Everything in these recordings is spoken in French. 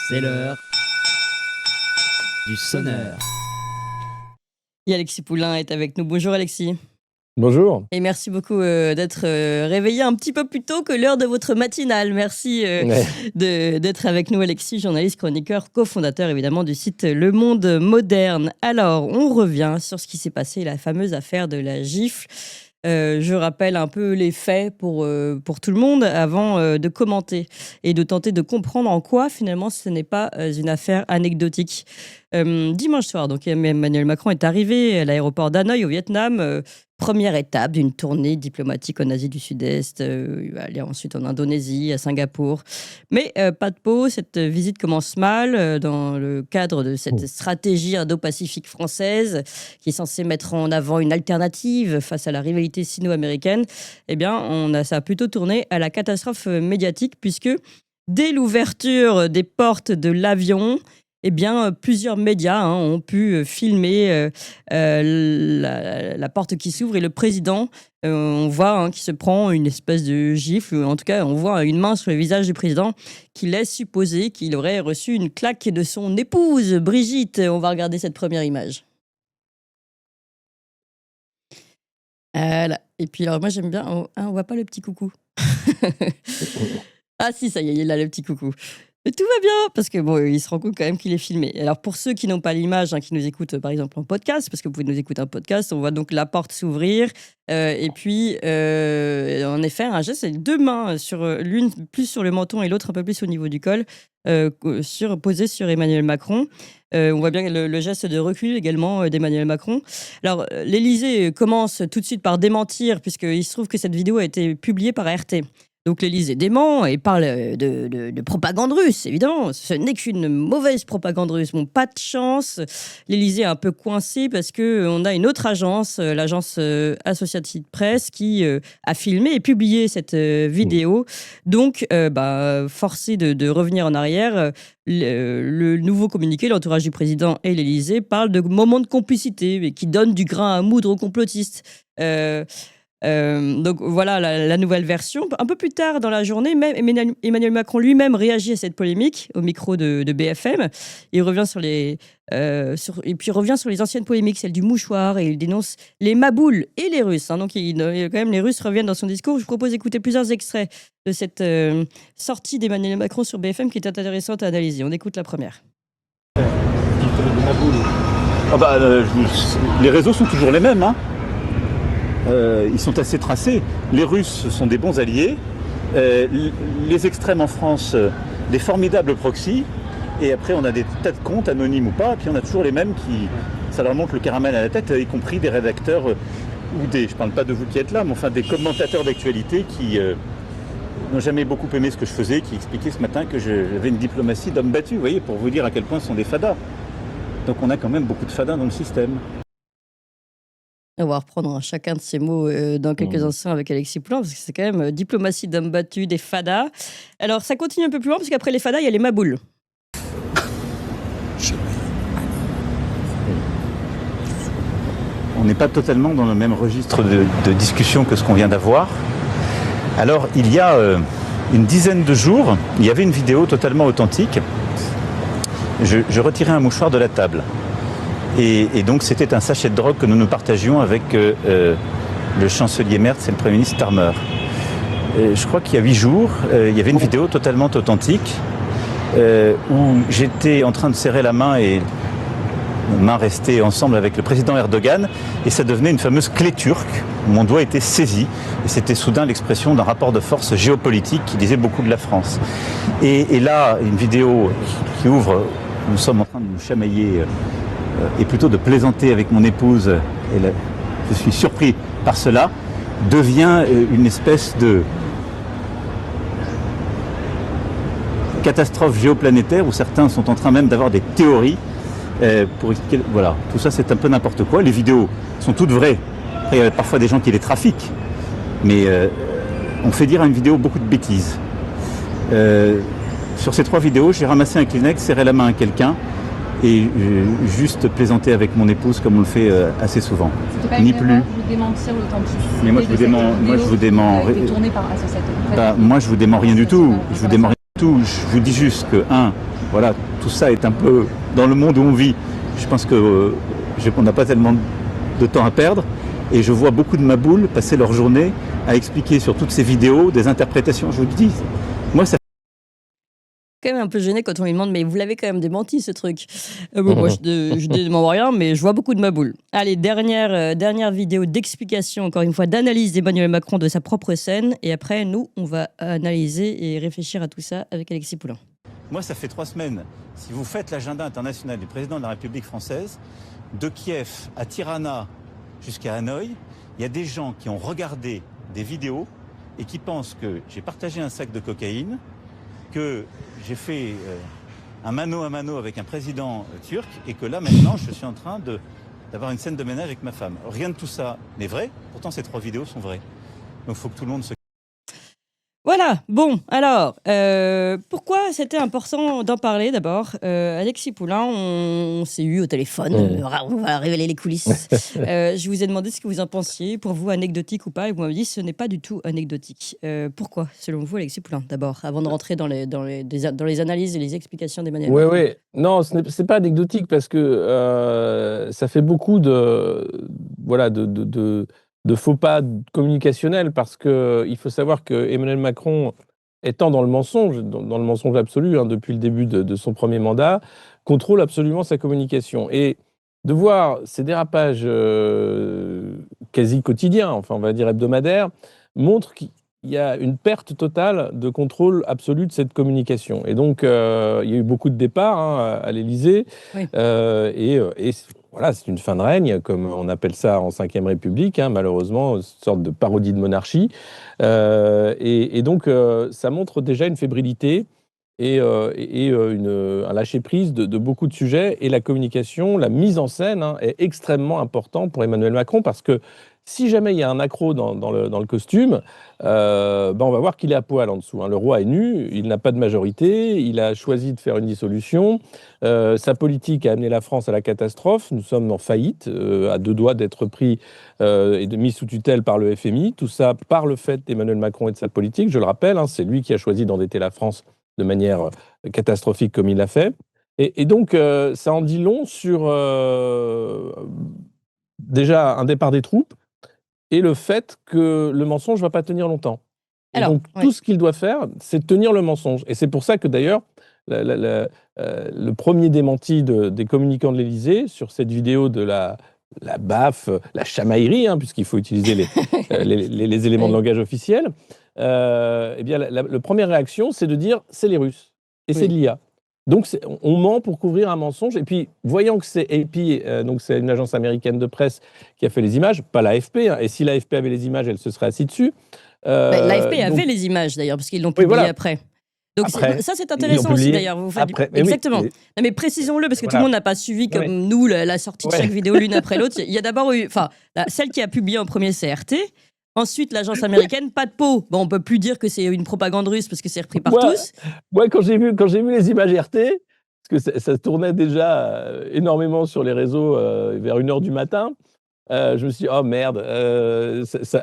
C'est l'heure du sonneur. Et Alexis Poulain est avec nous. Bonjour Alexis. Bonjour. Et merci beaucoup d'être réveillé un petit peu plus tôt que l'heure de votre matinale. Merci d'être avec nous Alexis, journaliste, chroniqueur, cofondateur évidemment du site Le Monde Moderne. Alors, on revient sur ce qui s'est passé, la fameuse affaire de la gifle. Je rappelle un peu les faits pour tout le monde avant de commenter et de tenter de comprendre en quoi finalement ce n'est pas une affaire anecdotique. Dimanche soir, donc Emmanuel Macron est arrivé à l'aéroport d'Hanoï au Vietnam. Première étape d'une tournée diplomatique en Asie du Sud-Est. Il va aller ensuite en Indonésie, à Singapour. Mais pas de peau, cette visite commence mal dans le cadre de cette stratégie indo-pacifique française qui est censée mettre en avant une alternative face à la rivalité sino-américaine. Eh bien, ça a plutôt tourné à la catastrophe médiatique puisque dès l'ouverture des portes de l'avion, eh bien, plusieurs médias ont pu filmer la porte qui s'ouvre et le président, on voit qu'il se prend une espèce de gifle, en tout cas, on voit une main sur le visage du président qui laisse supposer qu'il aurait reçu une claque de son épouse, Brigitte. On va regarder cette première image. Voilà. Et puis, alors, moi, j'aime bien, on voit pas le petit coucou. Ah si, ça y est, il a le petit coucou. Tout va bien, parce que bon, il se rend compte quand même qu'il est filmé. Alors pour ceux qui n'ont pas l'image, qui nous écoutent par exemple en podcast, parce que vous pouvez nous écouter en podcast, on voit donc la porte s'ouvrir et puis en effet un geste avec deux mains, l'une plus sur le menton et l'autre un peu plus au niveau du col, posée sur Emmanuel Macron. On voit bien le geste de recul également d'Emmanuel Macron. Alors l'Élysée commence tout de suite par démentir, puisqu'il se trouve que cette vidéo a été publiée par RT. Donc l'Élysée dément et parle de propagande russe, évidemment. Ce n'est qu'une mauvaise propagande russe. Bon, pas de chance. L'Élysée est un peu coincé parce qu'on a une autre agence, l'agence Associated Press, qui a filmé et publié cette vidéo. Donc, forcé de revenir en arrière, le nouveau communiqué, l'entourage du président et l'Élysée parlent de moments de complicité mais qui donnent du grain à moudre aux complotistes. Donc voilà la nouvelle version. Un peu plus tard dans la journée, même Emmanuel Macron lui-même réagit à cette polémique au micro de BFM. Il revient et puis revient sur les anciennes polémiques, celle du mouchoir, et il dénonce les maboules et les Russes. Donc quand même les Russes reviennent dans son discours. Je vous propose d'écouter plusieurs extraits de cette sortie d'Emmanuel Macron sur BFM qui est intéressante à analyser. On écoute la première. Les réseaux sont toujours les mêmes, ils sont assez tracés. Les Russes sont des bons alliés. Les extrêmes en France, des formidables proxys. Et après, on a des tas de comptes, anonymes ou pas. Et puis on a toujours les mêmes ça leur monte le caramel à la tête, y compris des rédacteurs je ne parle pas de vous qui êtes là, mais enfin des commentateurs d'actualité qui n'ont jamais beaucoup aimé ce que je faisais, qui expliquaient ce matin que j'avais une diplomatie d'homme battu. Vous voyez, pour vous dire à quel point ce sont des fadas. Donc on a quand même beaucoup de fadas dans le système. On va reprendre chacun de ces mots dans quelques instants avec Alexis Poulain, parce que c'est quand même diplomatie d'homme battu, des fadas. Alors ça continue un peu plus loin, parce qu'après les fadas, il y a les maboules. On n'est pas totalement dans le même registre de discussion que ce qu'on vient d'avoir. Alors il y a une dizaine de jours, il y avait une vidéo totalement authentique. Je retirais un mouchoir de la table. Et donc c'était un sachet de drogue que nous partagions avec le chancelier Merz et le Premier ministre Starmer. Je crois qu'il y a 8 jours, il y avait une vidéo totalement authentique où j'étais en train de serrer la main et nos mains restaient ensemble avec le président Erdogan, et ça devenait une fameuse clé turque où mon doigt était saisi. Et c'était soudain l'expression d'un rapport de force géopolitique qui disait beaucoup de la France. Et là, une vidéo qui ouvre, nous sommes en train de nous chamailler et plutôt de plaisanter avec mon épouse, et là, je suis surpris par cela, devient une espèce de catastrophe géoplanétaire où certains sont en train même d'avoir des théories pour expliquer. Voilà, tout ça c'est un peu n'importe quoi. Les vidéos sont toutes vraies. Après, il y a parfois des gens qui les trafiquent, mais on fait dire à une vidéo beaucoup de bêtises. Sur ces 3 vidéos, j'ai ramassé un Kleenex, serré la main à quelqu'un et juste plaisanter avec mon épouse comme on le fait assez souvent. C'était pas une erreur de démentir l'authenticité. Mais moi je vous dément tourné par Associated Press. Moi je vous dément rien du tout. Je vous dis juste que voilà, tout ça est un peu dans le monde où on vit. Je pense qu'on n'a pas tellement de temps à perdre. Et je vois beaucoup de maboules passer leur journée à expliquer sur toutes ces vidéos des interprétations. Je vous le dis, moi, ça Quand même un peu gêné quand on lui demande, mais vous l'avez quand même démenti ce truc. Bon, moi je ne demande rien, mais je vois beaucoup de maboules. Allez, dernière vidéo d'explication, encore une fois, d'analyse d'Emmanuel Macron de sa propre scène. Et après, nous, on va analyser et réfléchir à tout ça avec Alexis Poulain. Moi, ça fait 3 semaines. Si vous faites l'agenda international du président de la République française, de Kiev à Tirana jusqu'à Hanoï, il y a des gens qui ont regardé des vidéos et qui pensent que j'ai partagé un sac de cocaïne, que j'ai fait un mano à mano avec un président turc et que là, maintenant, je suis en train d'avoir une scène de ménage avec ma femme. Rien de tout ça n'est vrai, pourtant ces 3 vidéos sont vraies. Donc il faut que tout le monde se... Voilà, bon, alors, pourquoi c'était important d'en parler d'abord Alexis Poulain, on s'est eu au téléphone, on va révéler les coulisses. Je vous ai demandé ce que vous en pensiez, pour vous anecdotique ou pas, et vous m'avez dit que ce n'est pas du tout anecdotique. Pourquoi, selon vous, Alexis Poulain, d'abord, avant de rentrer dans les analyses et les explications d'Emmanuel Macron? Oui. Non, c'est pas anecdotique parce que ça fait beaucoup de faux pas communicationnels parce qu'il faut savoir que Emmanuel Macron, étant dans le mensonge absolu depuis le début de son premier mandat, contrôle absolument sa communication. Et de voir ces dérapages quasi quotidiens, enfin on va dire hebdomadaires, montre qu'il y a une perte totale de contrôle absolu de cette communication. Et donc, il y a eu beaucoup de départs à l'Élysée. Oui. Voilà, c'est une fin de règne, comme on appelle ça en Ve République, malheureusement, une sorte de parodie de monarchie. Et donc, ça montre déjà une fébrilité et un lâcher-prise de beaucoup de sujets. Et la communication, la mise en scène est extrêmement important pour Emmanuel Macron parce que si jamais il y a un accro dans le costume, on va voir qu'il est à poil en dessous. Le roi est nu, il n'a pas de majorité, il a choisi de faire une dissolution. Sa politique a amené la France à la catastrophe. Nous sommes en faillite, à 2 doigts d'être pris et mis sous tutelle par le FMI. Tout ça par le fait d'Emmanuel Macron et de sa politique. Je le rappelle, c'est lui qui a choisi d'endetter la France de manière catastrophique comme il l'a fait. Et donc, ça en dit long sur déjà un départ des troupes et le fait que le mensonge ne va pas tenir longtemps. Et Alors, donc, tout ce qu'il doit faire, c'est tenir le mensonge. Et c'est pour ça que d'ailleurs, le premier démenti des communicants de l'Élysée sur cette vidéo de la baffe, la chamaillerie, puisqu'il faut utiliser les éléments de langage officiels, eh bien, la première réaction, c'est de dire c'est les Russes et c'est de l'IA. Donc, on ment pour couvrir un mensonge. Et puis, voyant que c'est AP, donc c'est une agence américaine de presse qui a fait les images, pas l'AFP. Et si l'AFP avait les images, elle se serait assise dessus. L'AFP avait les images d'ailleurs, parce qu'ils l'ont publié après. Donc après, ça, c'est intéressant aussi d'ailleurs. Vous faites exactement. Non, mais précisons-le, parce que tout le monde n'a pas suivi comme nous la sortie de chaque vidéo l'une après l'autre. Il y a d'abord eu, celle qui a publié en premier, c'est RT. Ensuite, l'agence américaine, pas de peau. Bon, on peut plus dire que c'est une propagande russe parce que c'est repris par tous. Moi, quand j'ai vu les images RT, parce que ça tournait déjà énormément sur les réseaux vers 1h du matin, je me suis dit, oh merde,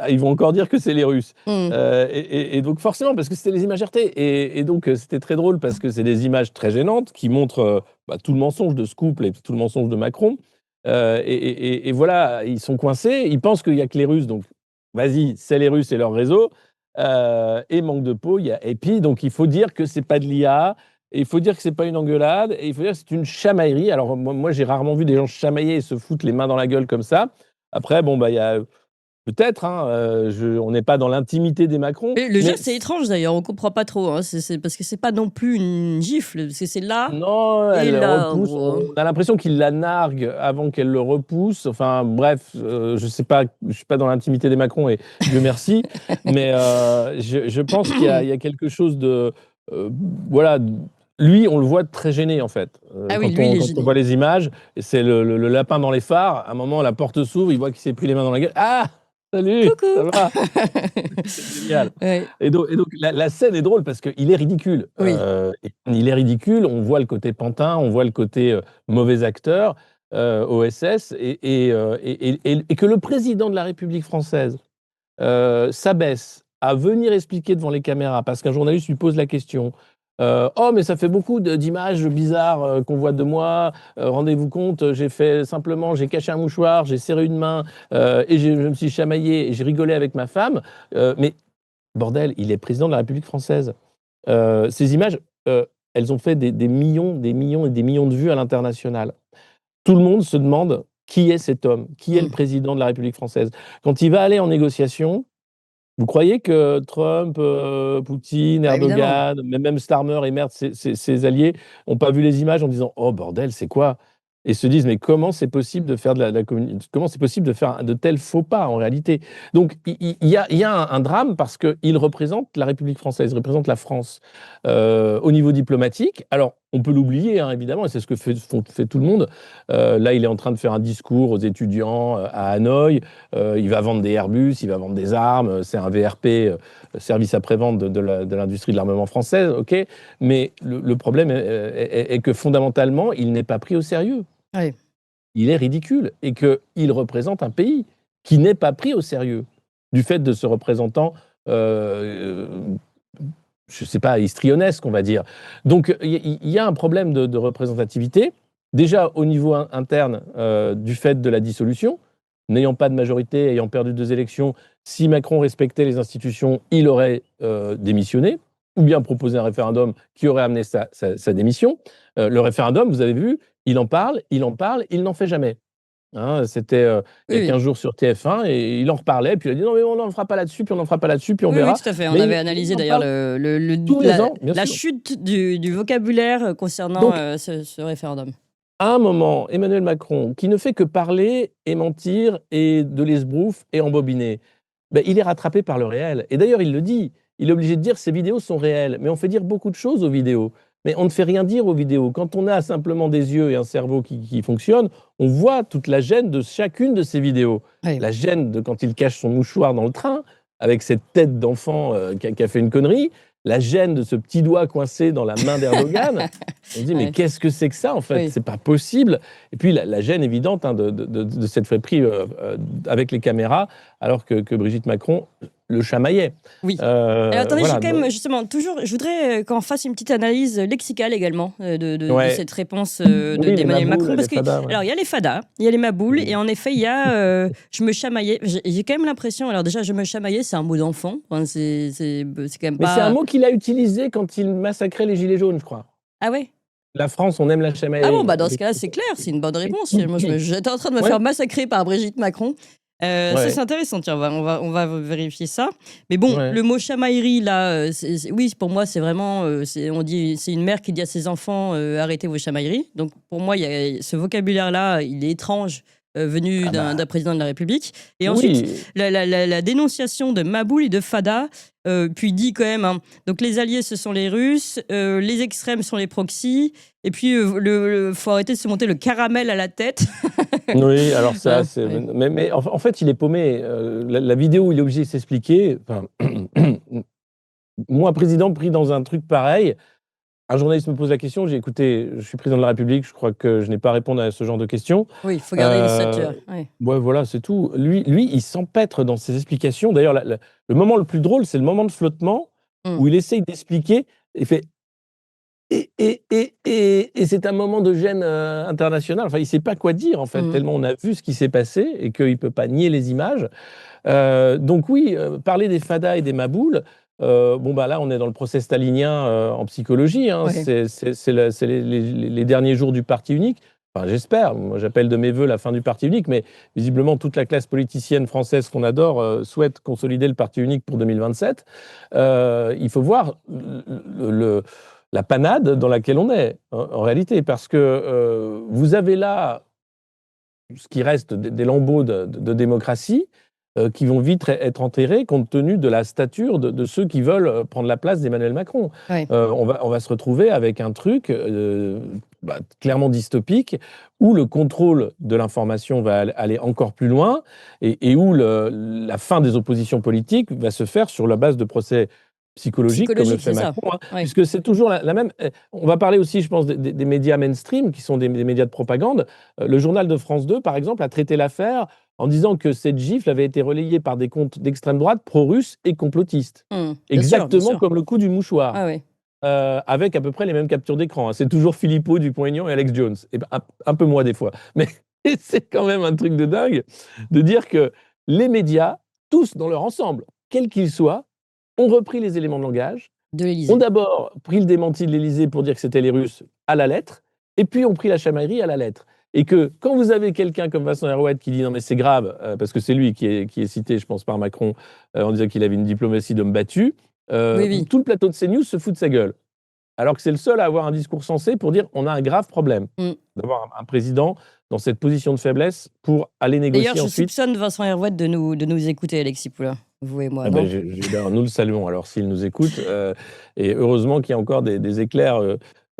ils vont encore dire que c'est les Russes. Et donc forcément, parce que c'était les images RT. Et donc c'était très drôle parce que c'est des images très gênantes qui montrent tout le mensonge de ce couple et tout le mensonge de Macron. Et voilà, ils sont coincés, ils pensent qu'il n'y a que les Russes, donc vas-y, c'est les Russes et leur réseau. Et manque de peau, il y a AP, donc il faut dire que c'est pas de l'IA, et il faut dire que c'est pas une engueulade, et il faut dire que c'est une chamaillerie. Alors moi j'ai rarement vu des gens chamailler et se foutre les mains dans la gueule comme ça. Après, il y a peut-être, on n'est pas dans l'intimité des Macron. Le geste, c'est étrange d'ailleurs, on ne comprend pas trop. C'est parce que c'est pas non plus une gifle, c'est là. Non, elle repousse. On a l'impression qu'il la nargue avant qu'elle le repousse. Enfin, bref, je sais pas, je suis pas dans l'intimité des Macron et Dieu merci. Mais je pense qu'il y a quelque chose de, voilà. Lui, on le voit très gêné, en fait. Quand on voit les images, c'est le lapin dans les phares. À un moment, la porte s'ouvre, il voit qu'il s'est pris les mains dans la gueule. Ah, salut, coucou. ça va. C'est génial. Ouais. Et donc la scène est drôle parce qu'il est ridicule. Oui. Il est ridicule, on voit le côté pantin, on voit le côté mauvais acteur, OSS, et que le président de la République française s'abaisse à venir expliquer devant les caméras, parce qu'un journaliste lui pose la question, Oh, mais ça fait beaucoup d'images bizarres qu'on voit de moi. Rendez-vous compte, j'ai caché un mouchoir, j'ai serré une main et je me suis chamaillé et j'ai rigolé avec ma femme. Mais bordel, il est président de la République française. Ces images, elles ont fait des millions et des millions de vues à l'international. Tout le monde se demande qui est cet homme, qui est le président de la République française. Quand il va aller en négociation, vous croyez que Trump, Poutine, Erdogan, même Starmer et merde, ses alliés, n'ont pas vu les images en disant « Oh bordel, c'est quoi ?» et se disent « Mais comment c'est possible de faire comment c'est possible de faire de tels faux pas en réalité ?» Donc il y a un drame parce qu'il représente la République française, il représente la France au niveau diplomatique. Alors on peut l'oublier, hein, évidemment, et c'est ce que fait tout le monde. Là, il est en train de faire un discours aux étudiants à Hanoï. Il va vendre des Airbus, il va vendre des armes. C'est un VRP, service après-vente de l'industrie de l'armement française, ok. Mais le problème est que fondamentalement, il n'est pas pris au sérieux. Oui. Il est ridicule et qu'il représente un pays qui n'est pas pris au sérieux du fait de ce représentant. Je ne sais pas, histrionesque, on va dire. Donc, il y a un problème de représentativité, déjà au niveau interne du fait de la dissolution. N'ayant pas de majorité, ayant perdu 2 élections, si Macron respectait les institutions, il aurait démissionné, ou bien proposé un référendum qui aurait amené sa démission. Le référendum, vous avez vu, il en parle, il n'en fait jamais. Hein, c'était il y a 15 jours sur TF1 et il en reparlait, puis il a dit non mais on n'en fera pas là-dessus, puis on n'en fera pas là-dessus, puis on verra. Oui, tout à fait. On Mais avait analysé d'ailleurs la chute du vocabulaire concernant Donc, ce référendum. À un moment, Emmanuel Macron, qui ne fait que parler et mentir et de l'esbrouf et embobiner, ben, il est rattrapé par le réel. Et d'ailleurs, il le dit. Il est obligé de dire ces vidéos sont réelles. Mais on fait dire beaucoup de choses aux vidéos. Mais on ne fait rien dire aux vidéos. Quand on a simplement des yeux et un cerveau qui fonctionnent, on voit toute la gêne de chacune de ces vidéos. Oui. La gêne de quand il cache son mouchoir dans le train, avec cette tête d'enfant qui a fait une connerie. La gêne de ce petit doigt coincé dans la main d'Erdogan. On se dit, mais qu'est-ce que c'est que ça, en fait? Oui. C'est pas possible. Et puis, la gêne évidente hein, de cette friperie avec les caméras, alors que Brigitte Macron le chamaillait. Oui. Alors, attendez, voilà. j'ai quand même, justement, je voudrais qu'on fasse une petite analyse lexicale également de cette réponse d'Emmanuel Macron. Parce que, alors, il y a les fadas, il y a les maboules, et en effet, il y a je me chamaillais. J'ai quand même l'impression, alors déjà, je me chamaillais, c'est un mot d'enfant. Enfin, c'est quand même pas. Mais c'est un mot qu'il a utilisé quand il massacrait les Gilets jaunes, je crois. Ah ouais? La France, on aime la chamailler. Ah bon, bah dans ce cas-là, c'est clair, c'est une bonne réponse. Moi, j'étais en train de me faire massacrer par Brigitte Macron. Ça, c'est intéressant, tiens, on va vérifier ça. Mais bon, le mot chamaillerie, là, oui, pour moi, c'est vraiment, c'est une mère qui dit à ses enfants, arrêtez vos chamailleries. Donc, pour moi, il y a ce vocabulaire-là, il est étrange, venu d'un président de la République. Et ensuite, la dénonciation de Maboul et de Fada, puis il dit quand même, hein, donc les alliés, ce sont les Russes, les extrêmes sont les proxys, et puis faut arrêter de se monter le caramel à la tête. Oui, alors ça, c'est... Mais en fait, il est paumé. La vidéo où il est obligé de s'expliquer... Enfin, moi, président, pris dans un truc pareil, un journaliste me pose la question, j'ai écouté, je suis président de la République, je crois que je n'ai pas à répondre à ce genre de questions. Oui, il faut garder une stature. Ouais, voilà, c'est tout. Lui, il s'empêtre dans ses explications. D'ailleurs, le moment le plus drôle, c'est le moment de flottement où il essaye d'expliquer et fait... Et c'est un moment de gêne internationale. Enfin, il ne sait pas quoi dire, en fait, tellement on a vu ce qui s'est passé et qu'il ne peut pas nier les images. Donc oui, parler des fadas et des maboules, là, on est dans le procès stalinien en psychologie. Hein. C'est les derniers jours du parti unique. Enfin, j'espère. Moi, j'appelle de mes voeux la fin du parti unique, mais visiblement, toute la classe politicienne française qu'on adore souhaite consolider le parti unique pour 2027. Il faut voir la panade dans laquelle on est, en réalité, parce que vous avez là ce qui reste des lambeaux de démocratie qui vont vite être enterrés compte tenu de la stature de ceux qui veulent prendre la place d'Emmanuel Macron. Oui. On va se retrouver avec un truc clairement dystopique où le contrôle de l'information va aller encore plus loin et où la fin des oppositions politiques va se faire sur la base de procès psychologique comme le fait Macron, hein, puisque c'est toujours la même... On va parler aussi, je pense, des médias mainstream, qui sont des médias de propagande. Le journal de France 2, par exemple, a traité l'affaire en disant que cette gifle avait été relayée par des comptes d'extrême droite pro-russes et complotistes. Exactement comme le coup du mouchoir. Ah oui. avec à peu près les mêmes captures d'écran. C'est toujours Philippot, Dupont-Aignan et Alex Jones. Et un peu moi des fois. Mais c'est quand même un truc de dingue de dire que les médias, tous dans leur ensemble, quels qu'ils soient, ont repris les éléments de langage, De l'Élysée. ont d'abord pris le démenti de l'Élysée pour dire que c'était les Russes à la lettre, et puis ont pris la chamaillerie à la lettre. Et que quand vous avez quelqu'un comme Vincent Herouet qui dit non mais c'est grave, parce que c'est lui qui est cité, je pense, par Macron, en disant qu'il avait une diplomatie d'homme battu, Oui. tout le plateau de CNews se fout de sa gueule. Alors que c'est le seul à avoir un discours sensé pour dire on a un grave problème d'avoir un président dans cette position de faiblesse pour aller négocier D'ailleurs, je ensuite. soupçonne Vincent Herouet de nous écouter, Alexis Poulain. Vous et moi. Ah ben, nous le saluons alors s'il nous écoute. Et heureusement qu'il y a encore des éclairs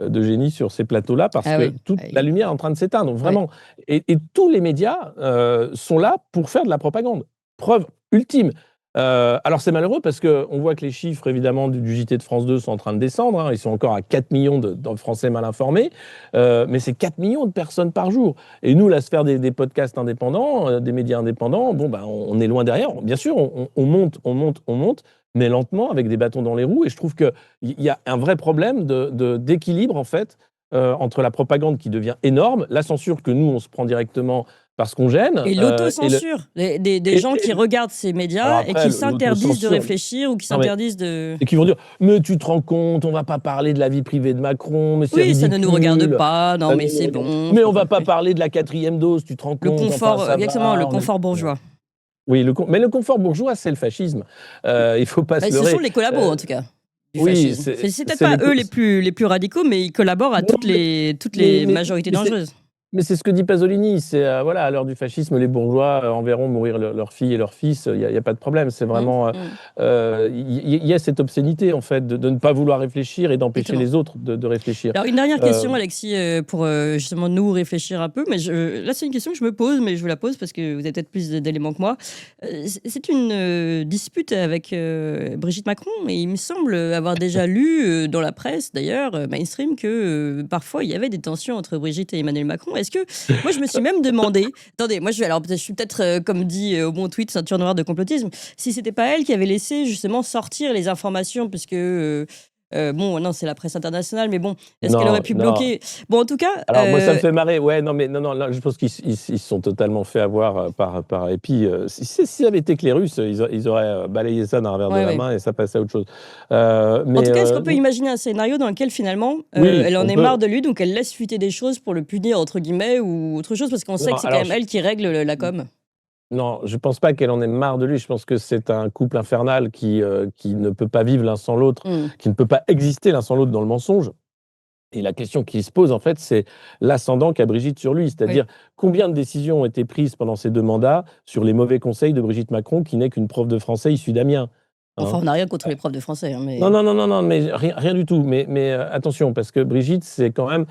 de génie sur ces plateaux-là parce que toute la lumière est en train de s'éteindre. Donc vraiment, et tous les médias sont là pour faire de la propagande. Preuve ultime. Alors c'est malheureux parce qu'on voit que les chiffres évidemment du JT de France 2 sont en train de descendre, hein. Ils sont encore à 4 millions de Français mal informés, mais c'est 4 millions de personnes par jour. Et nous, la sphère des podcasts indépendants, des médias indépendants, bon, ben, on est loin derrière. Bien sûr, on monte, mais lentement, avec des bâtons dans les roues. Et je trouve qu'il y a un vrai problème d'équilibre en fait, entre la propagande qui devient énorme, la censure que nous, on se prend directement parce qu'on gêne. Et l'autocensure, des gens qui regardent ces médias après, et qui s'interdisent de l'autocensure, réfléchir ou qui s'interdisent de... Et qui vont dire, mais tu te rends compte, on va pas parler de la vie privée de Macron, mais c'est ridicule. ça ne nous regarde pas, non mais c'est bon. Mais on va pas parler de la 4e dose, tu te rends compte. Le confort, exactement, le confort bourgeois. Oui, mais le confort bourgeois, c'est le fascisme. Il faut pas se leurrer. Ce sont les collabos, en tout cas. Oui, c'est peut-être pas eux les plus radicaux, mais ils collaborent à toutes les majorités dangereuses. Mais c'est ce que dit Pasolini, c'est voilà, à l'heure du fascisme, les bourgeois enverront mourir leurs filles et leurs fils, il y a pas de problème, c'est vraiment il y a cette obscénité en fait de ne pas vouloir réfléchir et d'empêcher les autres de réfléchir. Alors une dernière question Alexis pour justement nous réfléchir un peu, mais là c'est une question que je me pose, mais je vous la pose parce que vous avez peut-être plus d'éléments que moi. C'est une dispute avec Brigitte Macron et il me semble avoir déjà lu dans la presse d'ailleurs mainstream que parfois il y avait des tensions entre Brigitte et Emmanuel Macron. Est-ce que moi je me suis même demandé, attendez, moi je suis peut-être comme dit au bon tweet ceinture noire de complotisme, si c'était pas elle qui avait laissé justement sortir les informations, puisque bon, non, c'est la presse internationale, mais bon, est-ce qu'elle aurait pu bloquer? Bon, en tout cas. Alors, moi, ça me fait marrer. Ouais, non, je pense qu'ils se sont totalement fait avoir par. Et puis, si ça avait été que les Russes, ils auraient balayé ça d'un revers de la main et ça passait à autre chose. En tout cas, est-ce qu'on peut imaginer un scénario dans lequel finalement, elle en est marre de lui, donc elle laisse fuiter des choses pour le punir, entre guillemets, ou autre chose, parce qu'on sait que c'est quand même elle qui règle la com? Non, je ne pense pas qu'elle en ait marre de lui. Je pense que c'est un couple infernal qui ne peut pas vivre l'un sans l'autre, qui ne peut pas exister l'un sans l'autre dans le mensonge. Et la question qui se pose, en fait, c'est l'ascendant qu'a Brigitte sur lui. C'est-à-dire, combien de décisions ont été prises pendant ces 2 mandats sur les mauvais conseils de Brigitte Macron, qui n'est qu'une prof de français issue d'Amiens. Enfin, on n'a rien contre les profs de français. Mais... Non, mais rien du tout. Mais attention, parce que Brigitte, c'est quand même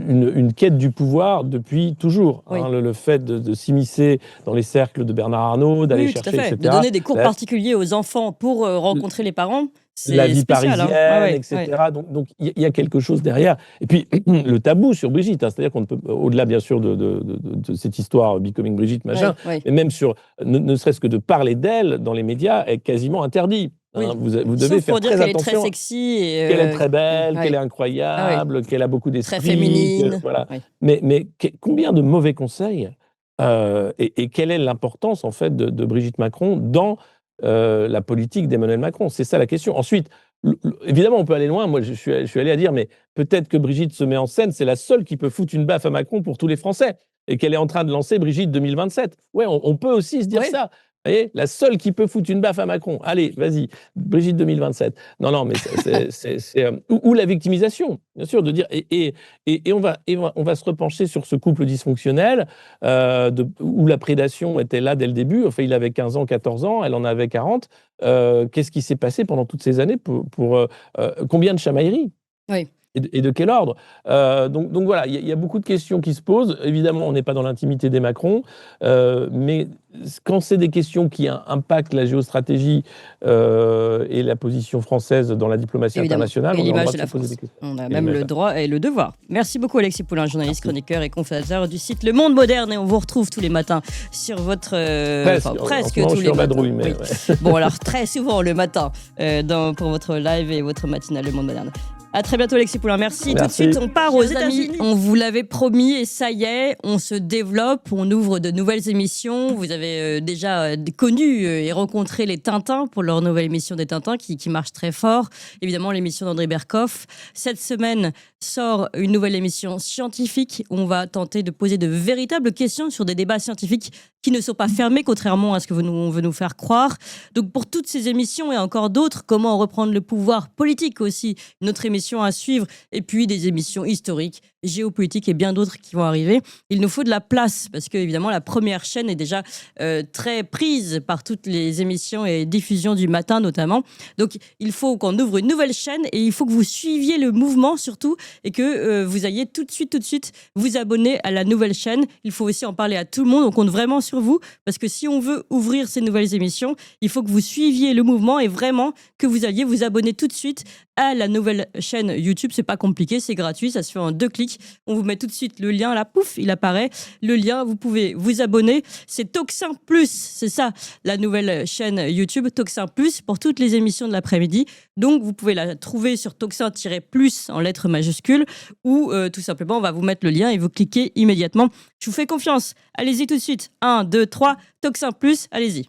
une quête du pouvoir depuis toujours. Hein, le fait de s'immiscer dans les cercles de Bernard Arnault, d'aller chercher, tout à fait. etc. De donner des cours particuliers aux enfants pour rencontrer les parents. La vie spécial, parisienne, etc. Donc, il y a quelque chose derrière. Et puis, le tabou sur Brigitte, c'est-à-dire qu'on ne peut, au-delà, bien sûr, de cette histoire Becoming Brigitte, machin, mais même sur, ne serait-ce que de parler d'elle dans les médias, est quasiment interdit. Hein. Vous devez faire très attention. Qu'elle est très sexy. Qu'elle est très belle, qu'elle est incroyable, qu'elle a beaucoup d'esprit. Très féminine. Voilà. Mais combien de mauvais conseils et quelle est l'importance, en fait, de Brigitte Macron dans la politique d'Emmanuel Macron? C'est ça la question. Ensuite, évidemment, on peut aller loin. Moi, je suis allé à dire, mais peut-être que Brigitte se met en scène, c'est la seule qui peut foutre une baffe à Macron pour tous les Français, et qu'elle est en train de lancer Brigitte 2027. Ouais, on peut aussi se dire ça. Vous voyez, la seule qui peut foutre une baffe à Macron. Allez, vas-y, Brigitte 2027. Non, mais c'est ou la victimisation, bien sûr, de dire et on va se repencher sur ce couple dysfonctionnel où la prédation était là dès le début. Enfin, il avait 15 ans, 14 ans, elle en avait 40. Qu'est-ce qui s'est passé pendant toutes ces années pour combien de chamailleries? Oui. et de quel ordre. Donc voilà, il y a beaucoup de questions qui se posent. Évidemment, on n'est pas dans l'intimité des Macron, mais quand c'est des questions qui impactent la géostratégie et la position française dans la diplomatie internationale, et on a le l'image droit de de la se poser France. des questions. On a même le droit et le devoir. Merci beaucoup Alexis Poulain, journaliste, chroniqueur et cofondateur du site Le Monde Moderne, et on vous retrouve tous les matins sur votre... presque tous les matins. Mais oui. ouais. Bon alors très souvent le matin pour votre live et votre matinale Le Monde Moderne. À très bientôt Alexis Poulain, merci. Tout de suite on part aux États-Unis. On vous l'avait promis et ça y est, on se développe, on ouvre de nouvelles émissions. Vous avez déjà connu et rencontré les Tintins pour leur nouvelle émission des Tintins qui marche très fort. Évidemment l'émission d'André Berkoff. Cette semaine sort une nouvelle émission scientifique où on va tenter de poser de véritables questions sur des débats scientifiques qui ne sont pas fermés, contrairement à ce que on veut nous faire croire. Donc pour toutes ces émissions et encore d'autres, comment reprendre le pouvoir politique aussi, une autre émission à suivre, et puis des émissions historiques, géopolitiques et bien d'autres qui vont arriver. Il nous faut de la place parce que évidemment la première chaîne est déjà très prise par toutes les émissions et diffusions du matin notamment. Donc il faut qu'on ouvre une nouvelle chaîne et il faut que vous suiviez le mouvement surtout et que vous ayez tout de suite vous abonner à la nouvelle chaîne. Il faut aussi en parler à tout le monde. On compte vraiment sur vous parce que si on veut ouvrir ces nouvelles émissions, il faut que vous suiviez le mouvement et vraiment que vous alliez vous abonner tout de suite à la nouvelle chaîne YouTube. C'est pas compliqué, c'est gratuit, ça se fait en 2 clics. On vous met tout de suite le lien là, pouf, il apparaît. Le lien, vous pouvez vous abonner. C'est Toxin Plus, c'est ça, la nouvelle chaîne YouTube Toxin Plus pour toutes les émissions de l'après-midi. Donc vous pouvez la trouver sur Toxin-Plus en lettres majuscules ou tout simplement on va vous mettre le lien et vous cliquez immédiatement. Je vous fais confiance. Allez-y tout de suite. 1, 2, 3, Toxin Plus, allez-y.